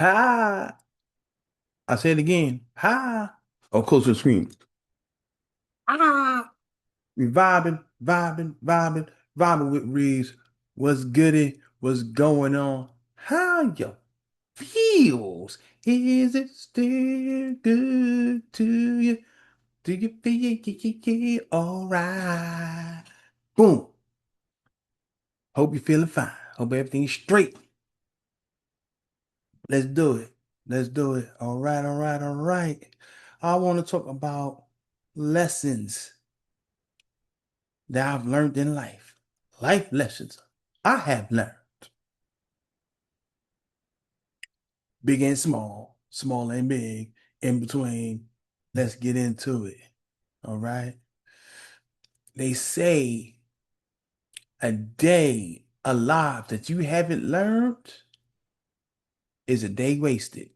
Ha! I say it again. Ha! Oh, close to the screen. Ah! We vibing with Reeves. What's goody? What's going on? How you feels? Is it still good to you? Do you feel all right? Boom. Hope you're feeling fine. Hope everything's straight. Let's do it. Let's do it. All right, all right, all right. I want to talk about lessons that I've learned in life. Life lessons I have learned, big and small, small and big, in between. Let's get into it. All right. They say a day alive that you haven't learned is a day wasted.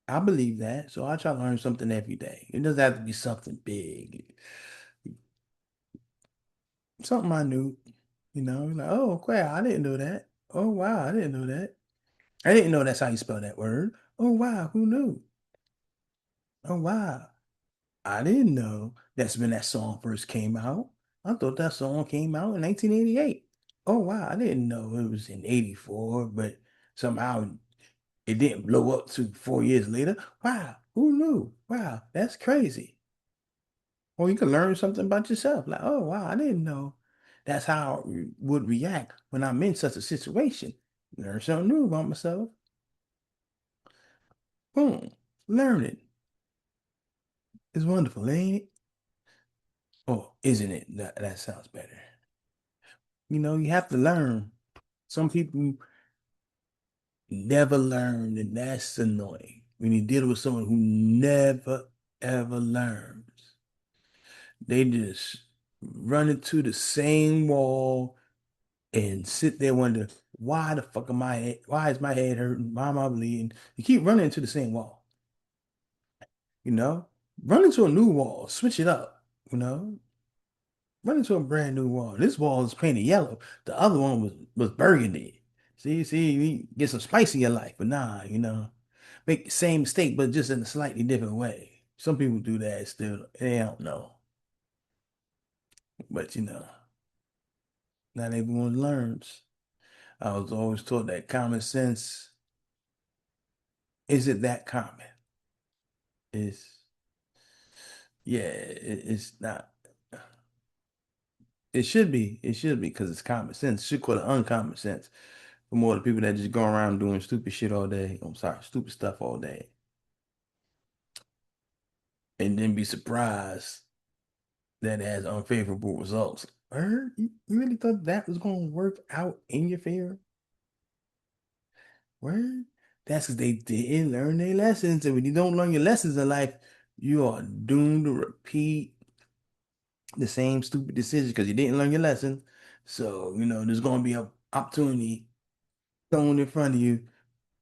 I believe that. So I try to learn something every day. It doesn't have to be something big. Something I knew, like, oh, wow, I didn't know that. Oh, wow, I didn't know that. I didn't know that's how you spell that word. Oh, wow, who knew? Oh, wow. I didn't know that's when that song first came out. I thought that song came out in 1988. Oh, wow, I didn't know it was in 84, but somehow it didn't blow up to 4 years later. Wow, who knew? Wow, that's crazy. Or you can learn something about yourself. Like, oh, wow, I didn't know that's how I would react when I'm in such a situation. Learn something new about myself. Boom. Learning is wonderful, ain't it? Oh, isn't it? That sounds better. You have to learn. Some people never learn, and that's annoying. When you deal with someone who never, ever learns, they just run into the same wall and sit there wonder, why is my head hurting? Why am I bleeding? You keep running into the same wall, you know? Run into a new wall, switch it up, you know? Run into a brand new wall. This wall is painted yellow. The other one was burgundy. See, you get some spice in your life, but nah, make the same mistake, but just in a slightly different way. Some people do that still. They don't know. But not everyone learns. I was always taught that common sense isn't that common. It's yeah, it's not. It should be. It should be because it's common sense. It should call it uncommon sense for more of the people that just go around doing stupid shit all day. I'm sorry, stupid stuff all day, and then be surprised that it has unfavorable results. You really thought that was going to work out in your favor? Word? That's because they didn't learn their lessons. And when you don't learn your lessons in life, you are doomed to repeat the same stupid decision because you didn't learn your lesson. So, there's going to be an opportunity thrown in front of you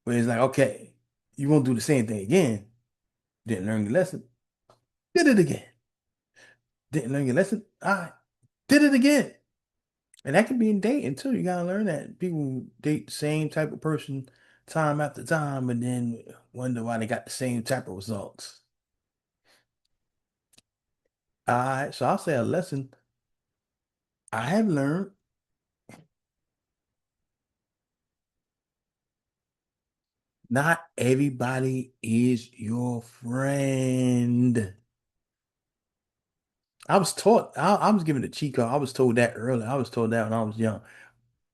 where it's like, okay, you won't do the same thing again. Didn't learn your lesson. Did it again. Didn't learn your lesson. I did it again. And that can be in dating too. You gotta learn that people date the same type of person time after time, and then wonder why they got the same type of results. All right, so I'll say a lesson I have learned. Not everybody is your friend. I was given a cheat code. I was told that early. I was told that when I was young.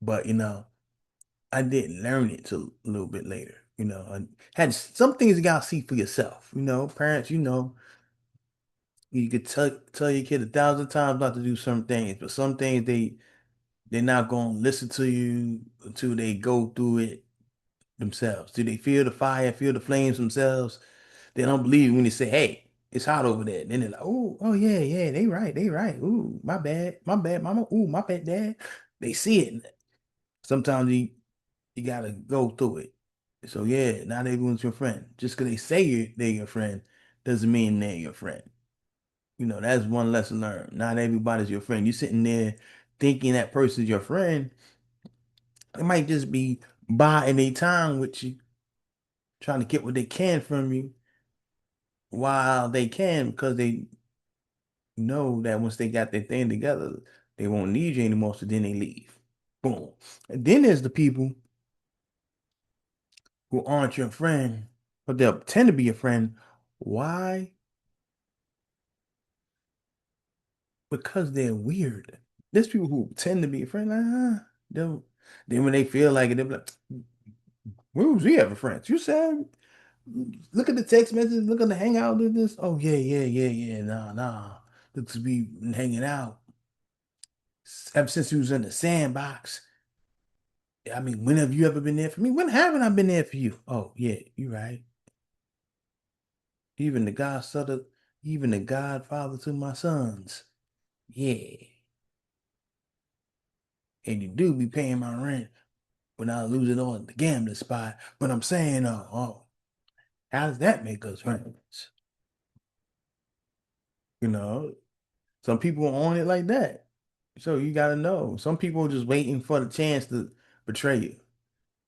But I didn't learn it till a little bit later. I had some things you gotta see for yourself. Parents, you could tell your kid 1,000 times not to do some things, but some things they're not gonna listen to you until they go through it themselves. Do they feel the fire, feel the flames themselves? They don't believe when they say, "Hey, it's hot over there." Then they're like, "Oh yeah, yeah, they right. Ooh, my bad, mama. Ooh, my bad, dad." They see it. Sometimes you gotta go through it. So yeah, not everyone's your friend. Just because they say they're your friend doesn't mean they're your friend. That's one lesson learned. Not everybody's your friend. You sitting there thinking that person's your friend. It might just be biding a time with you. trying to get what they can from you while they can, because they know that once they got their thing together, they won't need you anymore. So then they leave. Boom. And then there's the people who aren't your friend, but they'll pretend to be your friend. Why? Because they're weird. There's people who tend to be a friend. They'll, then when they feel like it, they'll be like, "Where was we ever friends? You said, look at the text messages, look at the hangout, did this. Oh yeah, yeah, yeah, yeah. Nah, nah. Looks to be hanging out ever since we was in the sandbox. I mean, when have you ever been there for me? When haven't I been there for you? Oh yeah, you're right. Even the godfather, even the godfather to my sons. Yeah, and you do be paying my rent when I lose it on the gambling spot. But I'm saying, how does that make us friends? You know, some people are on it like that. So you got to know. Some people are just waiting for the chance to betray you.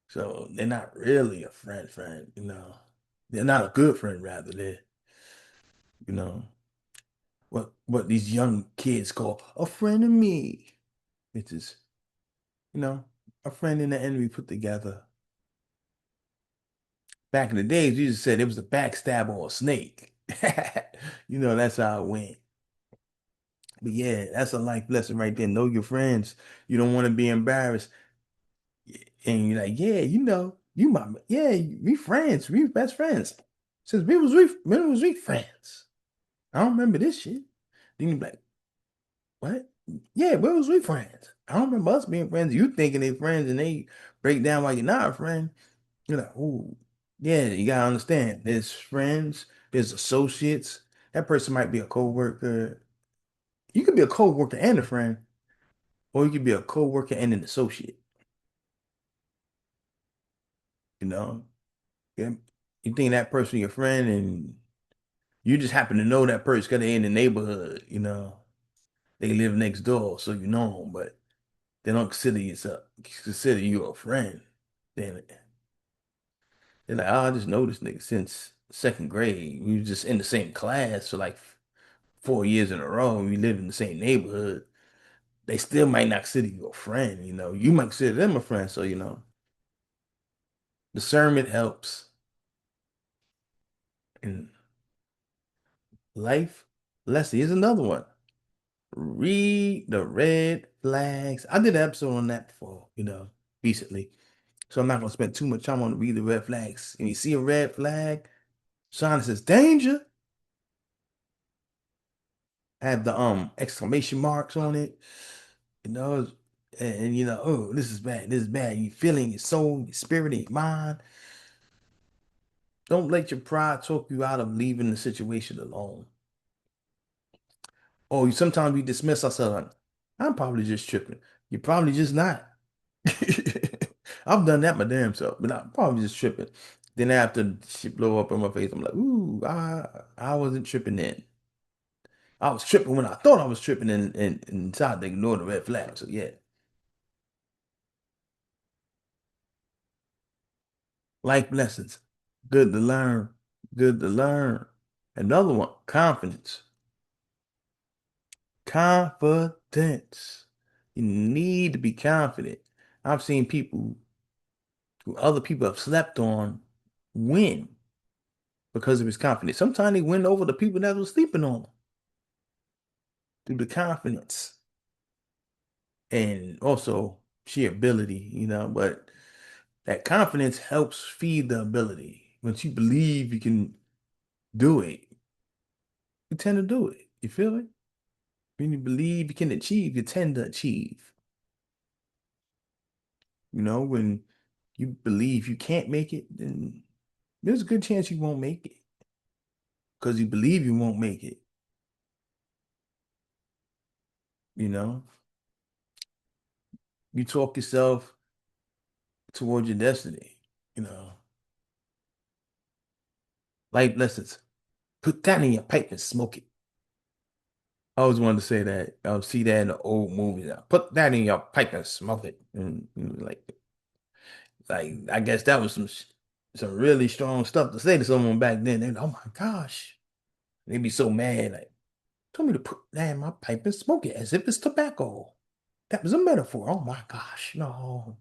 So they're not really a friend, you know. They're not a good friend, rather. They're, you know, what these young kids call a friend of me. It's just, you know, a friend and the enemy put together. Back in the days, you just said it was a backstab or a snake. You know, that's how it went. But yeah, that's a life lesson right there. Know your friends. You don't want to be embarrassed. And you're like, yeah, you know, you my yeah, we friends, we best friends. Since when was we friends? I don't remember this shit. Then you be like, what? Yeah, when was we friends? I don't remember us being friends. You thinking they friends and they break down while you're not a friend. You're like, ooh, yeah, you gotta understand. There's friends, there's associates. That person might be a coworker. You could be a coworker and a friend, or you could be a coworker and an associate. You know, yeah. You think that person your friend, and you just happen to know that person because they're in the neighborhood. You know, they live next door, so you know them, but they don't consider you a friend. Then they're like, oh, I just know this nigga since second grade. We were just in the same class for like 4 years in a row. We live in the same neighborhood. They still might not consider you a friend. You know, you might consider them a friend. So you know, discernment helps in life. Leslie is another one. Read the red flags. I did an episode on that before, you know, recently. So I'm not gonna spend too much time on read the red flags. If you see a red flag, sign says danger, have the exclamation marks on it, you know, and you know, oh, this is bad, this is bad. You feeling your soul, your spirit, and your mind. Don't let your pride talk you out of leaving the situation alone. Or sometimes we dismiss ourselves. I'm probably just tripping. You're probably just not. I've done that my damn self, but I'm probably just tripping. Then after shit blow up in my face, I'm like, ooh, I wasn't tripping then. I was tripping when I thought I was tripping and tried to ignore the red flag. So yeah. Life lessons. Good to learn. Good to learn. Another one, confidence. Confidence. You need to be confident. I've seen people who other people have slept on win because of his confidence. Sometimes they win over the people that were sleeping on him through the confidence and also sheer ability, you know. But that confidence helps feed the ability. Once you believe you can do it, you tend to do it. You feel it? When you believe you can achieve, you tend to achieve. You know, when you believe you can't make it, then there's a good chance you won't make it because you believe you won't make it. You know, you talk yourself towards your destiny. You know, life lessons. Put that in your pipe and smoke it. I always wanted to say that. I would see that in the old movies. Put that in your pipe and smoke it. And like I guess that was some. some really strong stuff to say to someone back then. They're like, oh my gosh. They'd be so mad, like, told me to put that in my pipe and smoke it as if it's tobacco. That was a metaphor. Oh my gosh, no.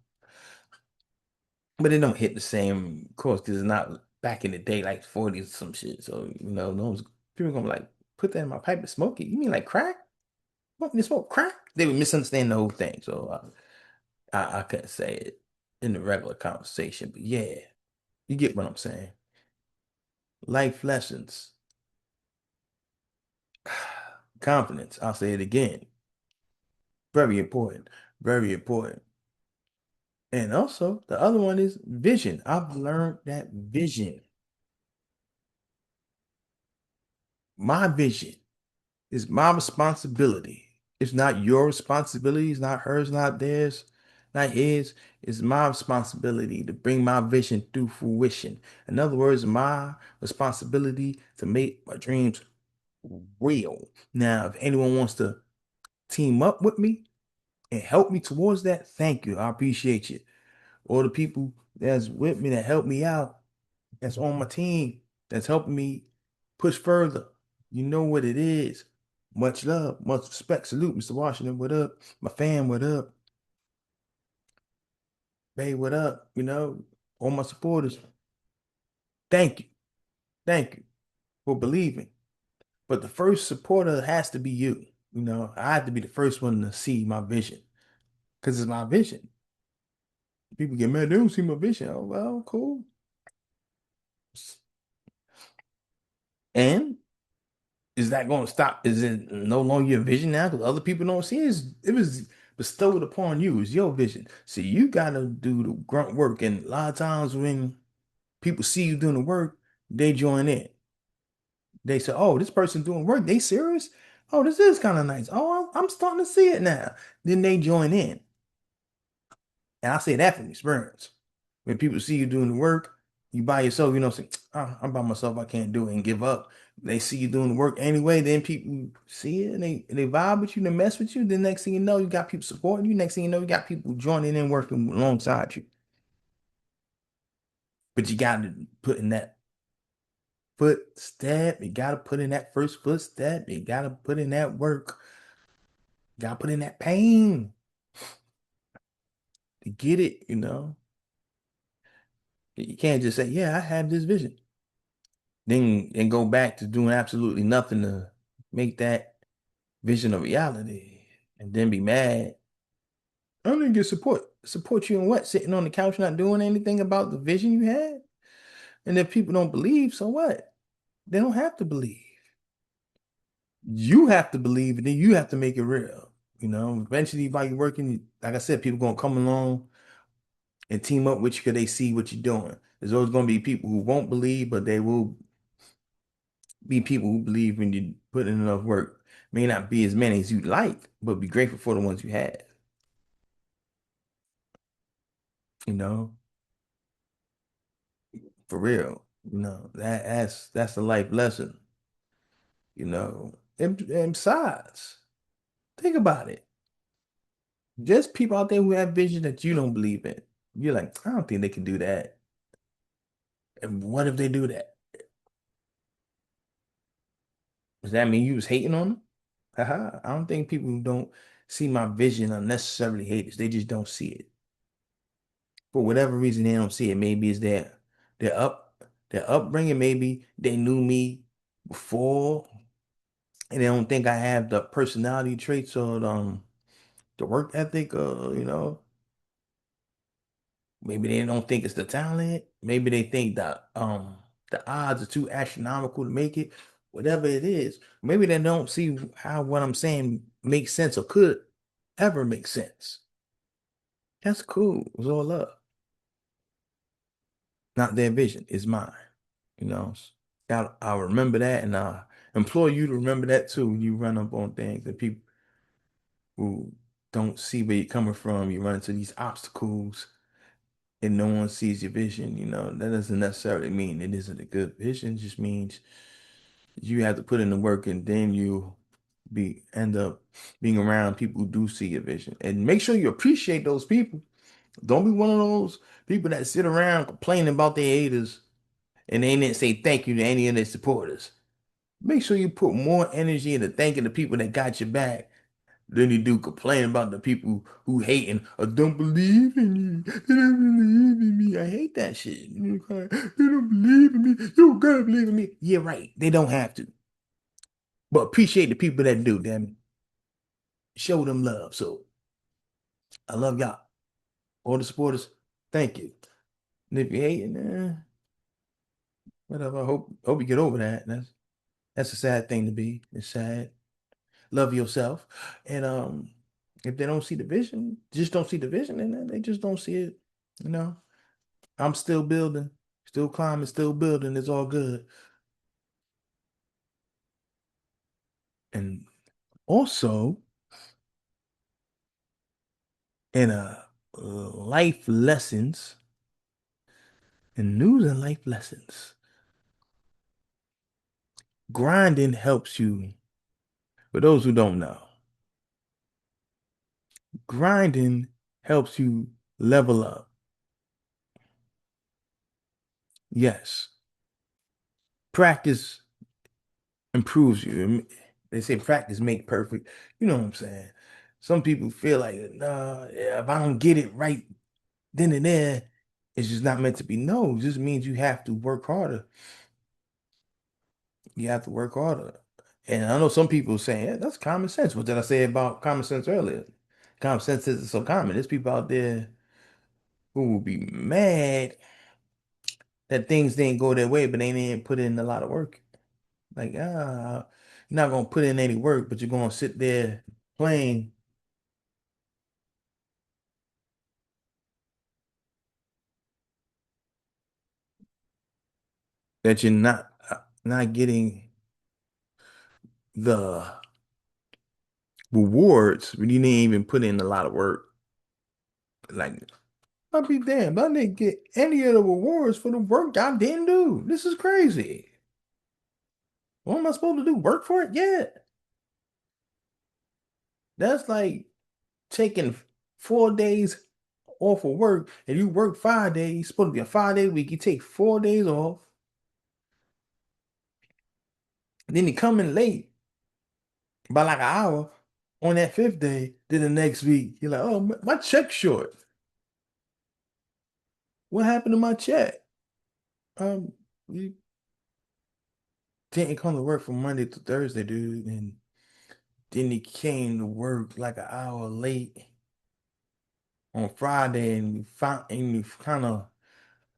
But it don't hit the same, of course, because it's not back in the day, like 40s some shit. So, no one's people gonna be like, put that in my pipe and smoke it. You mean like crack? Want me to smoke crack? They would misunderstand the whole thing. So I couldn't say it in the regular conversation. But yeah, you get what I'm saying. Life lessons. Confidence. I'll say it again. Very important. Very important. And also, the other one is vision. I've learned that vision, my vision, is my responsibility. It's not your responsibility. It's not hers, not theirs, not his. It's my responsibility to bring my vision through fruition. In other words, my responsibility to make my dreams real. Now, if anyone wants to team up with me and help me towards that, thank you. I appreciate you. Or the people that's with me that help me out, that's on my team, that's helping me push further. You know what it is. Much love, much respect. Salute, Mr. Washington. What up? My fam, what up? Bay, what up? All my supporters. Thank you. Thank you for believing. But the first supporter has to be you. I have to be the first one to see my vision because it's my vision. People get mad, they don't see my vision. Oh, well, cool. And is that going to stop? Is it no longer your vision now because other people don't see it? It was bestowed upon you. It's your vision. See, you got to do the grunt work. And a lot of times when people see you doing the work, they join in. They say, oh, this person doing work. They serious? Oh, this is kind of nice. Oh, I'm starting to see it now. Then they join in. And I say that from experience. When people see you doing the work, you by yourself, say, "Oh, I'm by myself, I can't do it," and give up. They see you doing the work anyway, then people see it and they vibe with you, they mess with you. Then next thing you know, you got people supporting you. Next thing you know, you got people joining in working alongside you. But you got to put in that footstep. You got to put in that first footstep. You got to put in that work. You got to put in that pain to get it. You can't just say, yeah, I have this vision. Then and go back to doing absolutely nothing to make that vision a reality and then be mad. I don't get support. Support you in what? Sitting on the couch not doing anything about the vision you had? And if people don't believe, so what? They don't have to believe. You have to believe, and then you have to make it real. Eventually while you're working, like I said, people gonna come along and team up with you because they see what you're doing. There's always gonna be people who won't believe, but they will be people who believe when you put in enough work. May not be as many as you'd like, but be grateful for the ones you have. You know, for real. That's a life lesson. And besides, think about it. Just people out there who have vision that you don't believe in. You're like, I don't think they can do that. And what if they do that? Does that mean you was hating on them? Haha. I don't think people who don't see my vision are necessarily haters. They just don't see it. For whatever reason they don't see it. Maybe it's their up their upbringing. Maybe they knew me before and they don't think I have the personality traits or the work ethic. Maybe they don't think it's the talent. Maybe they think that the odds are too astronomical to make it. Whatever it is, maybe they don't see how what I'm saying makes sense or could ever make sense. That's cool. It's all love. Not their vision, it's mine. You know, I'll remember that, and I implore you to remember that too when you run up on things and people who don't see where you're coming from. You run into these obstacles and no one sees your vision. That doesn't necessarily mean it isn't a good vision. It just means you have to put in the work, and then you be end up being around people who do see your vision. And make sure you appreciate those people. Don't be one of those people that sit around complaining about their haters and they didn't say thank you to any of their supporters. Make sure you put more energy into thanking the people that got your back than you do complaining about the people who hating or don't believe in you. They don't believe in me. I hate that shit. They don't believe in me. You don't gotta believe in me. Yeah, right. They don't have to. But appreciate the people that do, damn it. Show them love. So I love y'all. All the supporters, thank you. And if you hating, whatever. I hope you get over that. That's a sad thing to be. It's sad. Love yourself. And if they don't see the vision, just don't see the vision, and then they just don't see it. You know, I'm still building, still climbing, still building. It's all good. And also in life lessons and news and life lessons, grinding helps you. For those who don't know, grinding helps you level up. Yes, practice improves you. They say practice make perfect. You know what I'm saying? Some people feel like, nah, yeah, if I don't get it right then and there, it's just not meant to be. No, it just means you have to work harder. You have to work harder. And I know some people saying, yeah, that's common sense. What did I say about common sense earlier? Common sense isn't so common. There's people out there who will be mad that things didn't go their way, but they didn't put in a lot of work. Like, you're not gonna put in any work, but you're gonna sit there playing that you're not getting the rewards, but you didn't even put in a lot of work. Like, I'll be damned, I didn't get any of the rewards for the work I didn't do. This is crazy. What am I supposed to do? Work for it? Yeah. That's like taking 4 days off of work. If you work 5 days, it's supposed to be a 5 day week. You take 4 days off, then you come in late by like an hour on that fifth day. Then the next week, you're like, oh, my check's short. What happened to my check? You didn't come to work from Monday to Thursday, dude, and then he came to work like an hour late on Friday, and you kind of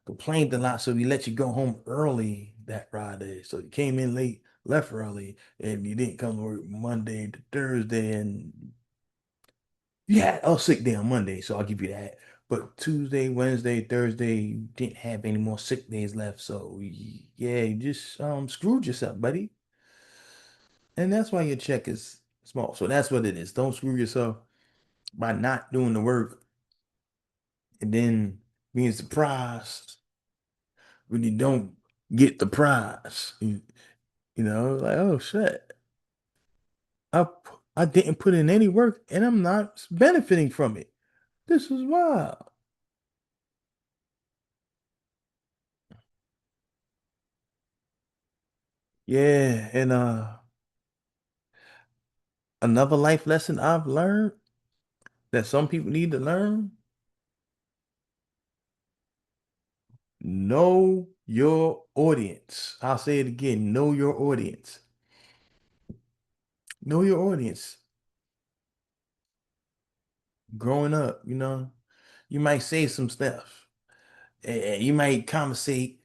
complained a lot, so we let you go home early that Friday. So you came in late, left early, and you didn't come to work Monday to Thursday, and you had a sick day on Monday, so I'll give you that. But Tuesday, Wednesday, Thursday, you didn't have any more sick days left, so yeah, you just screwed yourself, buddy. And that's why your check is small. So that's what it is. Don't screw yourself by not doing the work and then being surprised when you don't get the prize. You know, like, oh shit, I I didn't put in any work and I'm not benefiting from it. This is wild. Yeah, and another life lesson I've learned that some people need to learn: know your audience. I'll say it again: know your audience. Know your audience. Growing up, you might say some stuff. You might conversate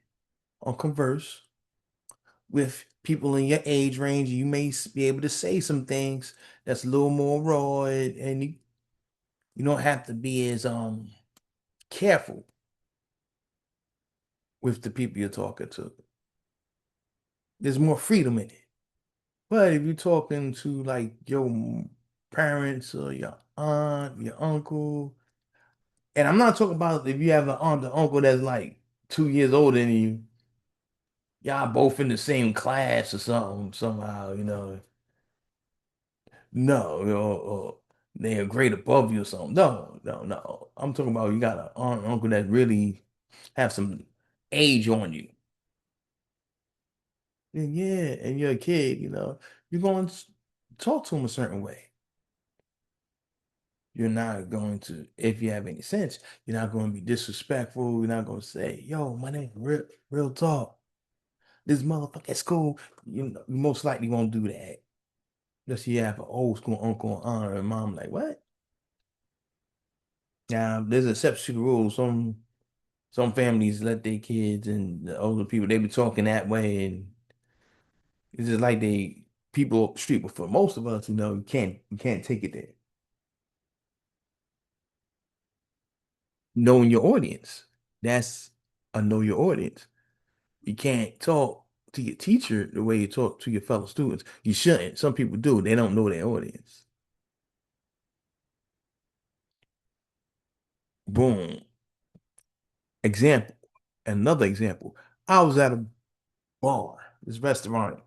or converse with people in your age range. You may be able to say some things that's a little more raw, and you don't have to be as careful with the people you're talking to. There's more freedom in it. But if you're talking to like your parents or your aunt, your uncle, and I'm not talking about if you have an aunt or uncle that's like 2 years older than you, y'all both in the same class or something, somehow, No, they're great above you or something. No, no, no. I'm talking about you got an aunt and uncle that really have some age on you. And yeah, and you're a kid, you're going to talk to them a certain way. You're not going to, if you have any sense, you're not going to be disrespectful. You're not going to say, yo, my name real talk. This motherfucker at school. You most likely won't do that. Unless you have an old school uncle and aunt and mom, like, what? Now, there's exceptions to the rules. Some families let their kids and the older people, they be talking that way. And it's just like they people up the street. But for most of us, you can't take it there. Knowing your audience. That's a know your audience. You can't talk to your teacher the way you talk to your fellow students. You shouldn't. Some people do. They don't know their audience. Boom. Example. Another example. I was at a bar, this restaurant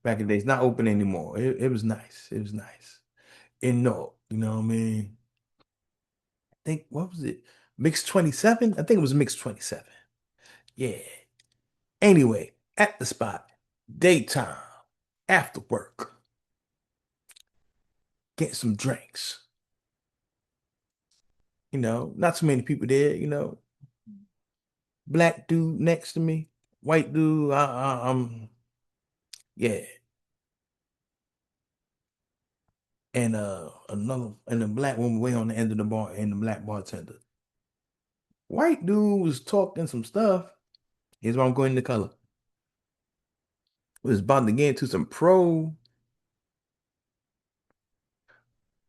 back in the days, not open anymore. It was nice. It was nice. And no, you know what I mean? I think what was it? Mix 27? I think it was Mix 27. Yeah. Anyway, at the spot, daytime, after work, get some drinks. Not too many people there, black dude next to me, white dude, yeah, and a black woman way on the end of the bar and the black bartender. White dude was talking some stuff. Here's why I'm going to color. Was about to get into some pro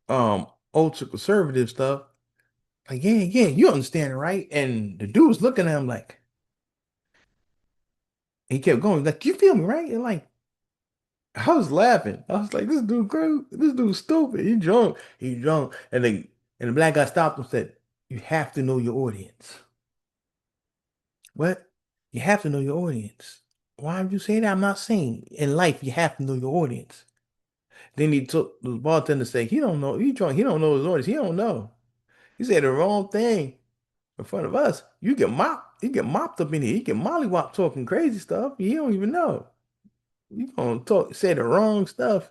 ultra conservative stuff. Like, yeah, yeah, you understand it, right? And the dude was looking at him like he kept going, like, you feel me, right? And like I was laughing. I was like, this dude crazy. This dude's stupid. He drunk. He drunk. And the black guy stopped him and said, you have to know your audience. What? You have to know your audience. Why would you say that? I'm not saying in life you have to know your audience. Then he took the bartender to say, he don't know. He drunk. He don't know his audience. He don't know. He said the wrong thing in front of us. You get mopped. You get mopped up in here. You get mollywop talking crazy stuff. You don't even know. You gonna say the wrong stuff.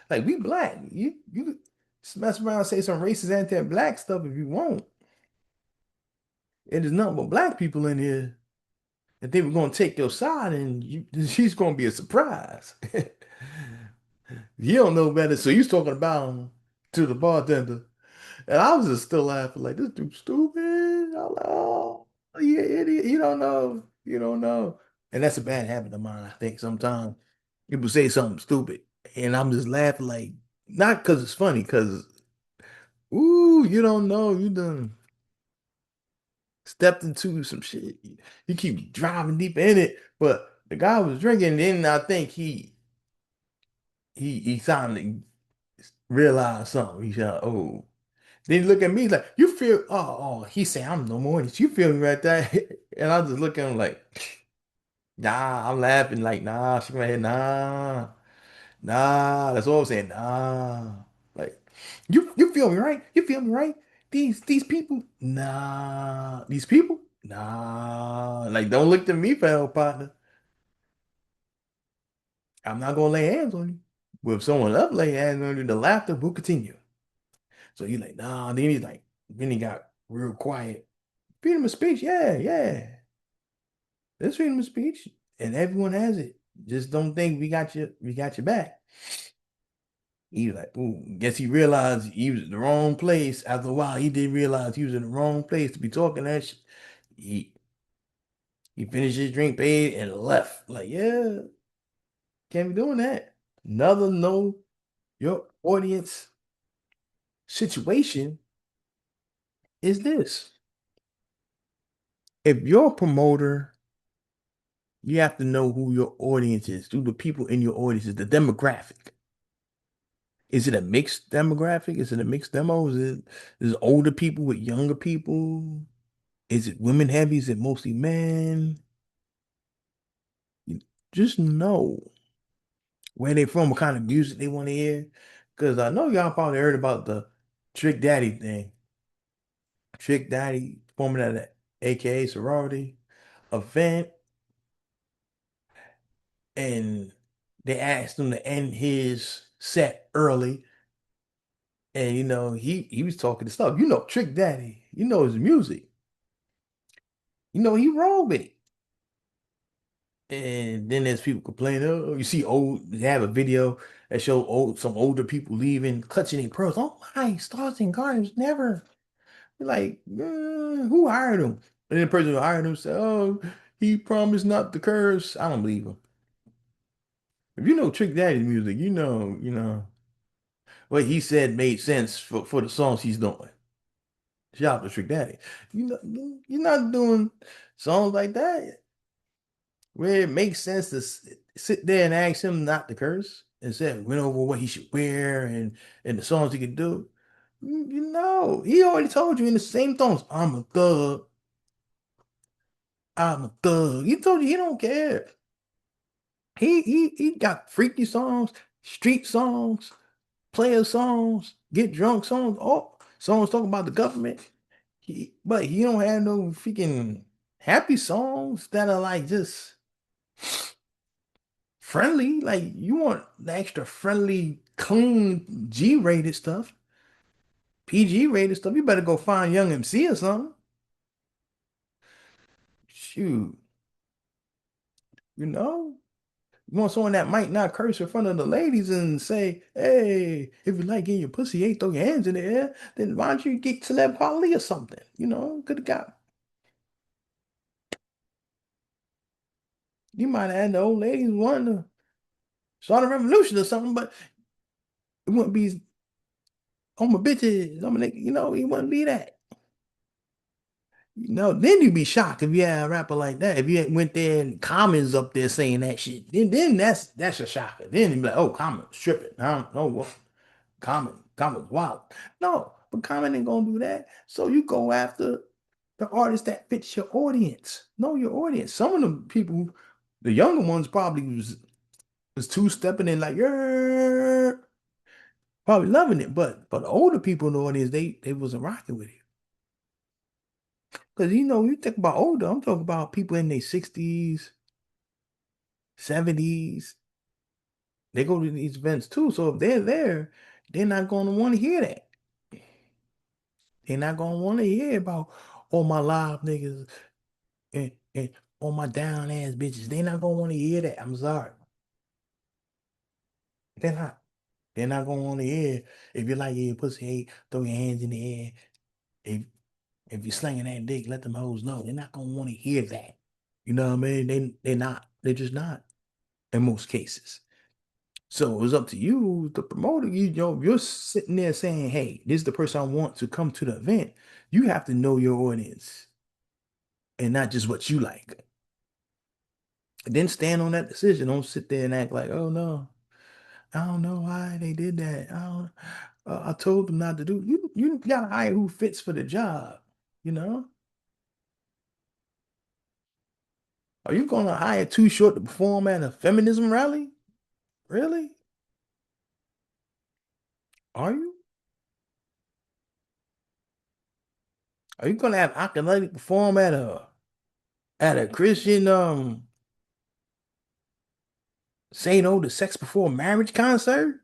Like we black. You mess around and say some racist anti-black stuff if you want. It is nothing but black people in here. And they were gonna take your side and she's gonna be a surprise. You don't know better. So you talking about him to the bartender. And I was just still laughing, like this dude's stupid. I'm like, oh, you idiot. You don't know. You don't know. And that's a bad habit of mine, I think. Sometimes people say something stupid, and I'm just laughing, like, not because it's funny, because, ooh, you don't know. You done stepped into some shit. You keep driving deep in it. But the guy was drinking, then I think he finally realized something. He said, oh. Then he look at me like, you feel, he said, I'm no more. You feel me right there? And I just look at him like, nah, I'm laughing like, nah, shaking my head, nah, nah. That's all I'm saying, nah. Like, you feel me, right? You feel me, right? These people, nah. These people, nah. Like, don't look to me for help, partner. I'm not gonna lay hands on you. But if someone else lay hands on you, the laughter will continue. So you like, nah. Then he got real quiet. Freedom of speech, yeah, yeah. There's freedom of speech, and everyone has it. Just don't think we got your back. He was like, ooh, guess he realized he was in the wrong place. After a while, he did realize he was in the wrong place to be talking that shit. He he finished his drink, paid, and left. Like, yeah, can't be doing that. Another know your audience situation is this. If you're a promoter, you have to know who your audience is, who the people in your audience is, the demographic. Is it a mixed demographic? Is it a mixed demo? Is it older people with younger people? Is it women heavy? Is it mostly men? You just know where they from, what kind of music they want to hear. Because I know y'all probably heard about the Trick Daddy thing. Trick Daddy forming at an AKA sorority event, and they asked him to end his set early. And he was talking to stuff. Trick Daddy, his music. He rolled with it. And then there's people complaining, oh, you see they have a video that show some older people leaving, clutching their pearls. Oh my, Stars and Garters never. Like, who hired him? And then the person who hired him said, oh, he promised not to curse. I don't believe him. If you know Trick Daddy's music, what he said made sense for the songs he's doing. Shout out to Trick Daddy. You're not doing songs like that where it makes sense to sit there and ask him not to curse and say went over what he should wear and the songs he could do. He already told you in the same tones, I'm a thug. I'm a thug. He told you he don't care. He got freaky songs, street songs, player songs, get drunk songs, all songs talking about the government. But he don't have no freaking happy songs that are like just friendly. Like you want the extra friendly, clean, G-rated stuff, PG-rated stuff. You better go find Young MC or something. Shoot, you know. You want someone that might not curse in front of the ladies and say, hey, if you like getting your pussy ate, throw your hands in the air, then why don't you get Celeb Quality or something? Could have got. You might have had the old ladies wanting to start a revolution or something, but it wouldn't be on my bitches. I'm a nigga, it wouldn't be that. Then you'd be shocked if you had a rapper like that. If you went there and Common's up there saying that shit, then that's a shocker. Then you'd be like, oh, Common stripping. I don't know what. Common's wild. No, but Common ain't gonna do that. So you go after the artist that fits your audience. Know your audience. Some of the people, the younger ones probably was two stepping in like, yeah, probably loving it. But for the older people in the audience, they wasn't rocking with it. Because you think about older, I'm talking about people in their 60s, 70s. They go to these events too. So if they're there, they're not gonna want to hear that. They're not gonna want to hear about all my live niggas and all my down ass bitches. They're not gonna want to hear that. I'm sorry. They're not. They're not gonna want to hear if you like your pussy, hey, throw your hands in the air. If if you're slinging that dick, let them hoes know. They're not gonna want to hear that. You know what I mean? They're not. They're just not in most cases. So it's up to you, the promoter. If you're sitting there saying, "Hey, this is the person I want to come to the event." You have to know your audience and not just what you like. And then stand on that decision. Don't sit there and act like, "Oh no, I don't know why they did that. I told them not to do." You gotta hire who fits for the job. You know, are you gonna hire Too Short to perform at a feminism rally? Really? Are you? Are you gonna have Akhenaten perform at a Christian say no to sex before marriage concert?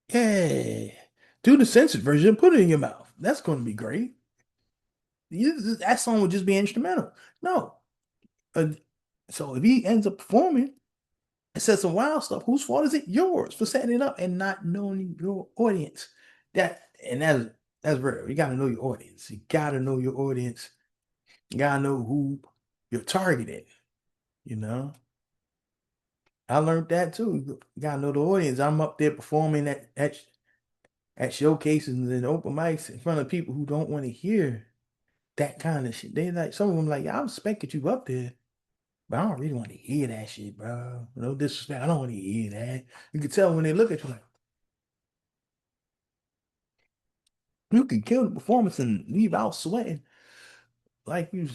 Yeah. Do the censored version, put it in your mouth. That's gonna be great. That song would just be instrumental. No. Uh, so if he ends up performing and says some wild stuff, whose fault is it? Yours for setting it up and not knowing your audience. That's real. You gotta know your audience. You gotta know your audience. You gotta know who you're targeting. You know, I learned that too. You gotta know the audience. I'm up there performing at showcases and open mics in front of people who don't want to hear that kind of shit. They like some of them like, I respect you up there, but I don't really want to hear that shit, bro. No disrespect. I don't want to hear that. You can tell when they look at you like you can kill the performance and leave out sweating like you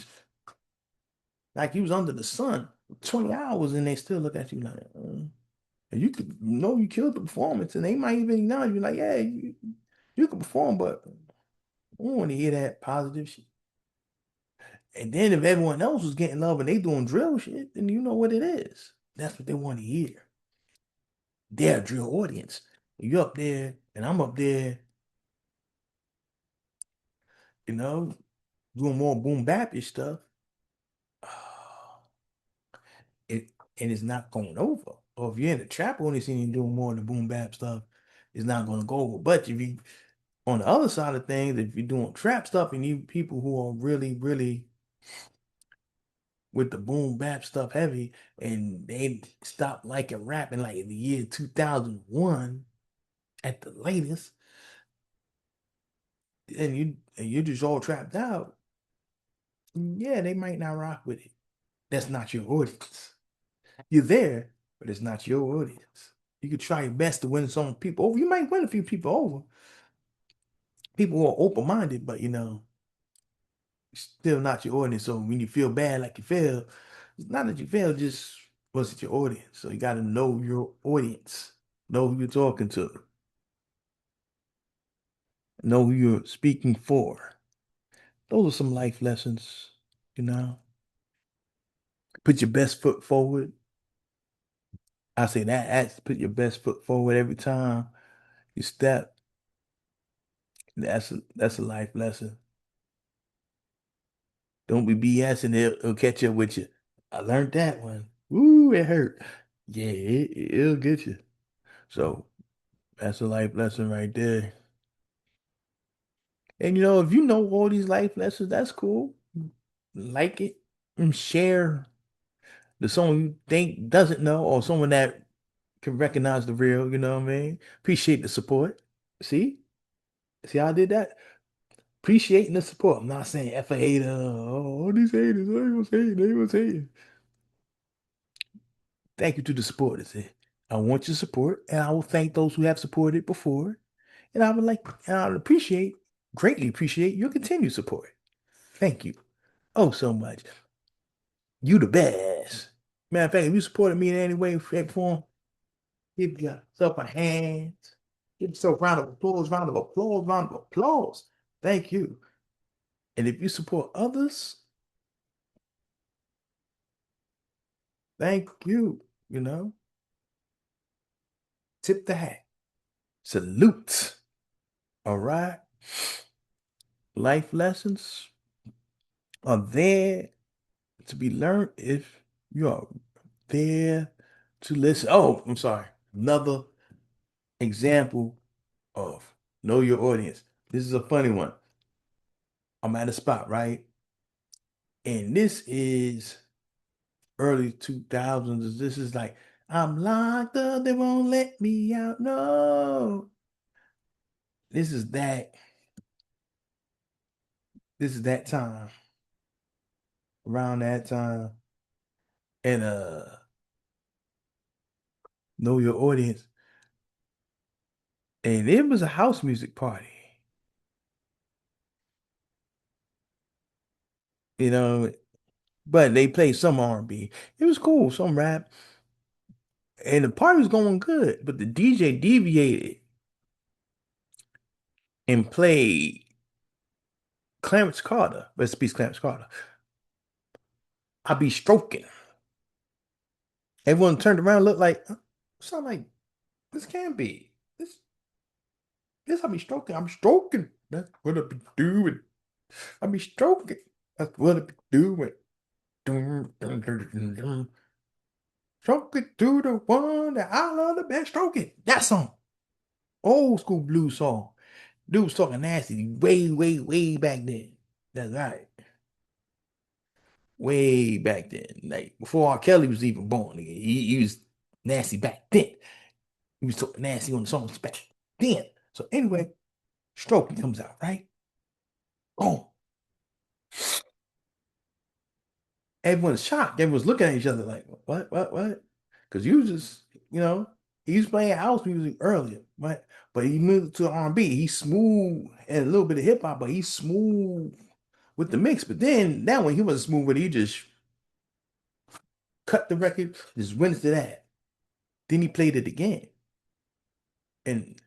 was under the sun 20 hours and they still look at you like, and you could know you killed the performance and they might even acknowledge you like, yeah, You can perform, but we want to hear that positive shit. And then if everyone else was getting love and they doing drill shit, then you know what it is. That's what they want to hear. They're a drill audience. You up there and I'm up there, you know, doing more boom bapish stuff. It and it's not going over. Or if you're in the trap only scene and doing more of the boom bap stuff, it's not going to go over. But if you on the other side of things, if you're doing trap stuff and you people who are really, really with the boom bap stuff heavy and they stopped liking rap in like the year 2001 at the latest, and you're just all trapped out, yeah, they might not rock with it. That's not your audience. You're there, but it's not your audience. You could try your best to win some people over. You might win a few people over, people who are open-minded, but still not your audience. So when you feel bad, like you fail, it's not that you failed, just wasn't your audience. So you got to know your audience, know who you're talking to, know who you're speaking for. Those are some life lessons, you know. Put your best foot forward. I say that, put your best foot forward every time you step. That's a life lesson. Don't be BSing, it'll catch up with you. I learned that one. Ooh, it hurt. Yeah, it'll get you. So that's a life lesson right there. And if you know all these life lessons, that's cool. Like it and share the someone you think doesn't know or someone that can recognize the real, you know what I mean? Appreciate the support. See? See how I did that? Appreciating the support. I'm not saying F a hater. Oh, all these haters, they was hating, they was hating. Thank you to the supporters. I want your support, and I will thank those who have supported before. And I would greatly appreciate your continued support. Thank you. Oh, so much. You the best. Matter of fact, if you supported me in any way, shape, form, give yourself a hand. Give yourself a round of applause, round of applause, round of applause. Thank you. And if you support others, thank you. You know, tip the hat. Salute. All right. Life lessons are there to be learned if you are there to listen. Oh, I'm sorry. Another example of know your audience. This is a funny one. I'm at a spot, right? And this is early 2000s. This is like, I'm locked up, they won't let me out. No. This is that. This is that time. Around that time. And know your audience. And it was a house music party. You know, but they played some R&B. It was cool, some rap, and the party was going good. But the DJ deviated and played Clarence Carter. Rest in peace, Clarence Carter. I be stroking. Everyone turned around, and looked like, huh? Sound like this can't be. This I be stroking. I'm stroking. That's what I be doing. I be stroking. That's what I be doing. Dun, dun, dun, dun, dun. Stroke it to the one that I love the best. Stroke it. That song. Old school blues song. Dude was talking nasty way, way, way back then. That's right. Way back then. Like before R. Kelly was even born. He was nasty back then. He was talking nasty on the songs back then. So anyway, Stroking comes out, right? Boom. Everyone's shocked. Everyone's looking at each other like, what? Because you just, he was playing house music earlier, right? But he moved to R&B. He's smooth and a little bit of hip hop, but he's smooth with the mix. But then that one, he wasn't smooth with it. He just cut the record, just went into that. Then he played it again. And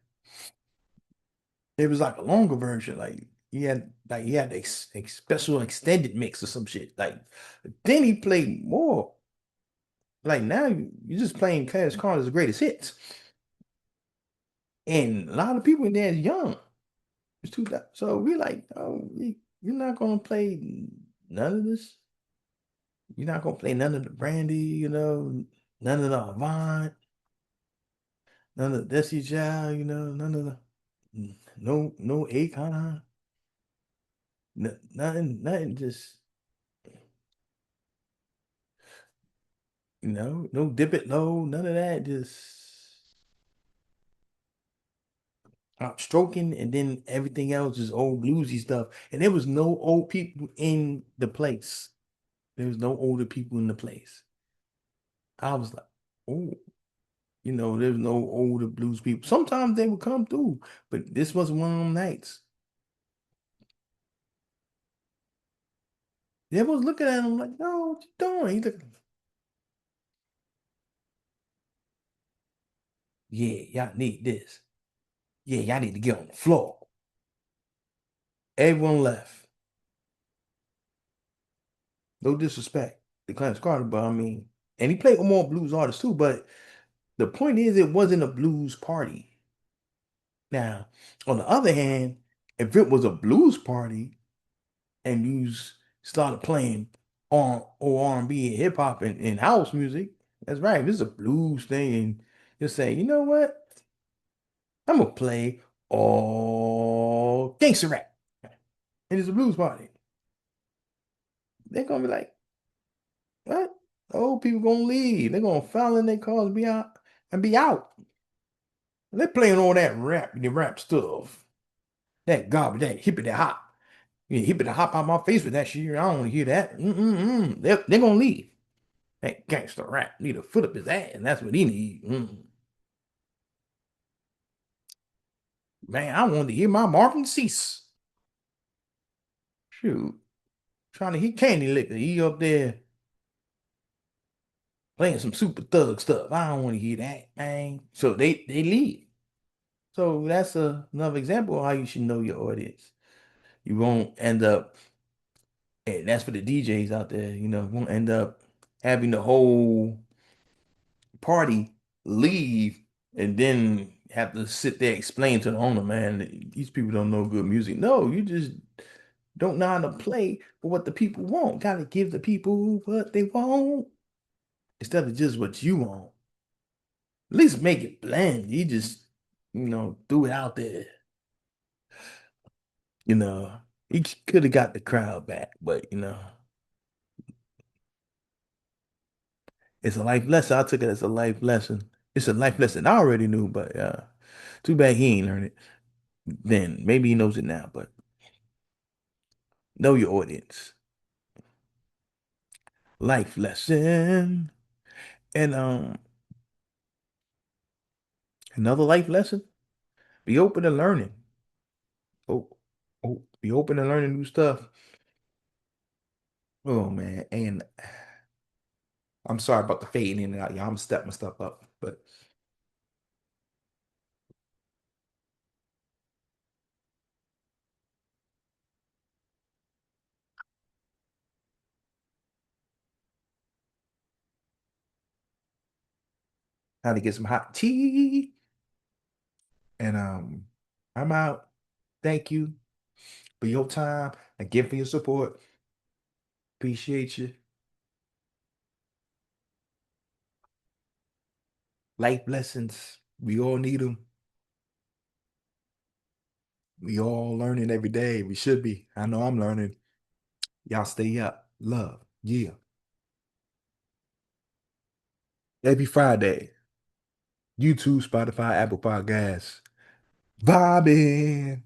It was like a longer version. Like he had a special extended mix or some shit. Like then he played more. Like now you're just playing Cash Carter's greatest hits. And a lot of people in there is young. It's 2000. So we like, oh, you're not gonna play none of this. You're not gonna play none of the Brandy, none of the Avant, none of the Desi Child, none of the no Akon, nothing. Just no Dip It Low, none of that. Just stroking, and then everything else is old bluesy stuff. And there was no old people in the place. There was no older people in the place. I was like, oh, there's no older blues people. Sometimes they would come through, but this was one of them nights. They was looking at him like, no, what you doing? He's like, yeah, y'all need this. Yeah, y'all need to get on the floor. Everyone left. No disrespect to Clarence Carter, but I mean, and he played with more blues artists too, but the point is it wasn't a blues party. Now, on the other hand, if it was a blues party and started playing on or R&B and hip hop and house music, that's right. This is a blues thing, and just say, you know what? I'm gonna play all gangster rap, and it's a blues party. They're gonna be like, what? The old people gonna leave. They're gonna file in their cars and be out. They're playing all that rap, the rap stuff, that garbage, that hippity hop. Yeah, hippity hop out my face with that shit. I don't want to hear that. Mm-mm-mm. They're gonna leave. That gangster rap need a foot up his ass, and that's what he need. Man, I wanted to hear my Marvin Cease. Shoot, trying to hear Candy Liquor. He up there playing some super thug stuff. I don't want to hear that, man. So they leave. So that's another example of how you should know your audience. You won't end up, and that's for the DJs out there, won't end up having the whole party leave and then have to sit there explain to the owner, man, these people don't know good music. No, you just don't know how to play for what the people want. Gotta give the people what they want instead of just what you want. At least make it blend. You just, threw it out there. You know, he could have got the crowd back, but it's a life lesson. I took it as a life lesson. It's a life lesson I already knew, but too bad he ain't learned it. Then maybe he knows it now, but know your audience. Life lesson. And another life lesson, be open to learning. Oh, be open to learning new stuff. Oh man. And I'm sorry about the fading in and out. Yeah, I'm stepping my stuff up, but how to get some hot tea. And I'm out. Thank you for your time. Again for your support. Appreciate you. Life lessons. We all need them. We all learning every day. We should be. I know I'm learning. Y'all stay up. Love. Yeah. Every Friday. YouTube, Spotify, Apple Podcasts. Vibing.